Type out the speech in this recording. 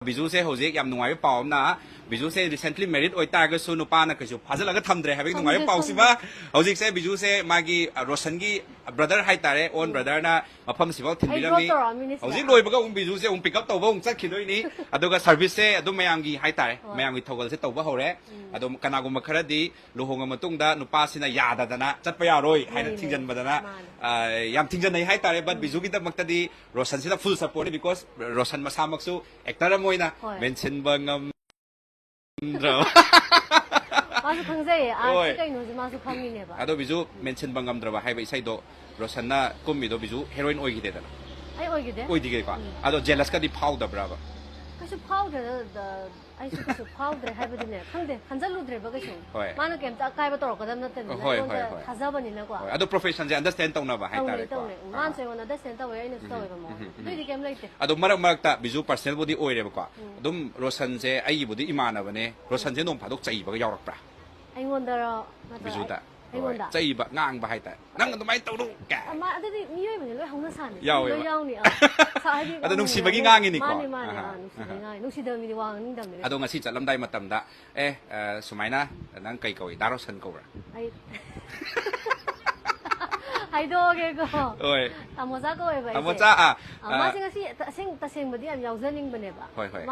ꯕꯤꯖꯨꯁꯦ ꯍꯧꯖꯤꯛ ꯌꯥꯝ ꯅꯨꯡꯉꯥꯏꯕ ꯄꯥꯎ ꯑꯃꯅ ꯕꯤꯖꯨꯁꯦ ꯔꯤꯁꯦꯟꯠꯂꯤ ꯃꯦꯔꯤꯠ ꯑꯣꯏꯇꯥꯔꯒꯁꯨ ꯅꯨꯄꯥꯅ ꯀꯩꯁꯨ ꯐꯥꯖꯤꯜꯂꯒ ꯊꯝꯗ꯭ꯔꯦ ꯍꯥꯏꯕꯒꯤ ꯅꯨꯡꯉꯥꯏꯕ ꯄꯥꯎꯁꯤꯃ ꯍꯧꯖꯤꯛꯁꯦ ꯕꯤꯖꯨꯁꯦ ꯃꯥꯒꯤ ꯔꯣꯁꯟꯒꯤ ꯕ꯭ꯔꯗꯔ ꯍꯥꯏꯇꯥꯔꯦ ꯑꯣꯟ ꯕ꯭ꯔꯗꯔꯅ ꯃꯐꯝꯁꯤꯐꯥꯎ ꯊꯤꯟꯕꯤꯔꯝꯃꯤ ꯍꯧꯖꯤꯛ ꯂꯣꯏꯕꯒ ꯑꯃꯨꯛ ꯕꯤꯖꯨꯁꯦ ꯑꯃꯨꯛ ꯄꯤꯛ ꯑꯞ ꯇꯧꯕ ꯑꯃꯨꯛ ꯆꯠꯈꯤꯗꯣꯏꯅꯤ ꯑꯗꯨꯒ ꯁꯔꯚꯤꯁꯁꯦ ꯑꯗꯨꯝ ꯃꯌꯥꯝꯒꯤ ꯍꯥꯏꯇꯥꯔꯦ ꯃꯌꯥꯝꯒꯤ ꯊꯧꯒꯜꯁꯦ ꯇꯧꯕ ꯍꯧꯔꯦ ꯑꯗꯣ ꯀꯅꯥꯒꯨꯝꯕ ꯈꯔꯗꯤ ꯂꯨꯍꯣꯡꯉ ꯃꯇꯨꯡꯗ ꯅꯨꯄꯥꯁꯤꯅ ꯌꯥꯗꯗꯅ ꯆꯠꯄ ꯌꯥꯔꯣꯏ ꯍꯥꯏꯅ ꯊꯤꯡꯖꯤꯟꯕꯗꯅ ꯌꯥꯝ ꯊꯤꯡꯖꯟꯅꯩ ꯍꯥꯏꯇꯥꯔꯦ ꯕꯠ ꯕꯤꯖꯨꯒꯤꯗꯃꯛꯇꯗꯤ ꯔꯣꯁꯟꯁꯤꯗ ꯐꯨꯜ ꯁꯞꯄꯣꯔꯠꯅꯤ ꯕꯤꯀꯣꯁ ꯔꯣꯁꯟ ꯃꯁꯥꯃꯛꯁꯨ ꯑꯦꯛꯇꯔ ꯑꯃ ꯑꯣꯏꯅ ꯃꯦꯟꯁꯤꯟꯕ ꯉꯝꯗ꯭ꯔꯕ 마수 강자에 아직까지 노지 마수 강이네봐. 아도 비주 멘션 방감들어봐 하이바 이사이도 로산나 꿈미도 비주 헤로인 오이기되잖아. 아이 오이기돼? 오이디게가. 아도 젤라스까지 파우더 브라바. 그래서 파우더 아이스 그래서 파우더 해버리네. 근데 한절로 들어봐 그죠? 많은 게임 딱 가이버 떨어거든 나때는. 혼자 다자번이나고. 아도 프로페셔널 understand 떠나봐 하이타레. 만세 원나 understand 떠 왜 이는 떠 이거 뭐. 너희 게임 라이트. 아도 마락마락다 비주 퍼스널 보디 오이레버과. 좀 로산제 아이 보디 이마나버네. 로산제 놈 바독 짜이버가 야락브라. 아이원더러 비주다. 짜이바 낭바 하이타. 낭 또 많이 떠도. 아마 아들이 미여이면 왜 항상 사네. 야오요. 야오니. 아도 농시박이 낭이니까. 많이 농시박이 낭. 농시더미리 왕인담네. 아도 ngasi ꯆꯠꯂꯝꯗꯥꯏ ꯃꯇꯝꯗ ꯁꯨꯃꯥꯏꯅ ꯅꯪ ꯀꯩ ꯀꯧꯏ ꯗꯥꯔꯣꯁꯟ ꯀꯧꯕ꯭ꯔꯥ 하이도게고. ꯍꯣꯏ. 타모자 거에 봐. 타모자 마시 ngasi tasengbudi am yauzaningbane ba. ꯍꯣꯏ ꯍꯣꯏ